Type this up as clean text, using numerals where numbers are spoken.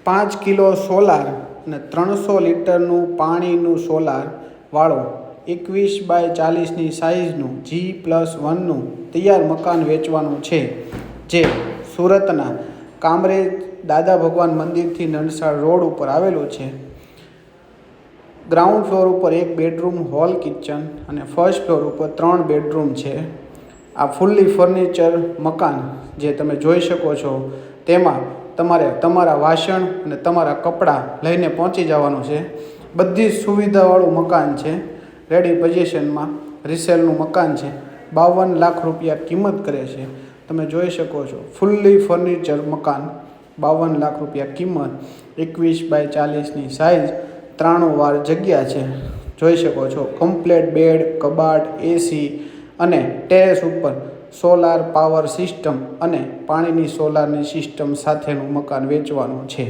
5 kilo solar અને 300 લીટરનું પાણીનું solar વાળો 21x40ની સાઇઝનું G+1નું તૈયાર મકાન વેચવાનું છે, જે સુરતના કામરેજ દાદા ભગવાન મંદિરથી નણસાળ રોડ ઉપર આવેલું છે. ગ્રાઉન્ડ ફ્લોર ઉપર 1 બેડરૂમ, હોલ, કિચન અને ફર્સ્ટ ફ્લોર ઉપર 3 બેડરૂમ છે. આ ફૂલ્લી ફર્નિચર મકાન જે તમે જોઈ શકો છો, તેમાં તમારે તમારા વાસણ અને તમારા કપડાં લઈને પહોંચી જવાનું છે. બધી જ સુવિધાવાળું મકાન છે. રેડી પોઝિશનમાં રિસેલનું મકાન છે. 52 લાખ રૂપિયા કિંમત કરે છે. તમે જોઈ શકો છો, ફૂલ્લી ફર્નિચર મકાન, 52 લાખ રૂપિયા કિંમત, 21x40ની સાઇઝ, 93 વાર જગ્યા છે. જોઈ શકો છો, કમ્પ્લેટ બેડ, કબાટ, એસી અને ટેરેસ ઉપર સોલાર પાવર સિસ્ટમ અને પાણીની સોલારની સિસ્ટમ સાથેનું મકાન વેચવાનું છે.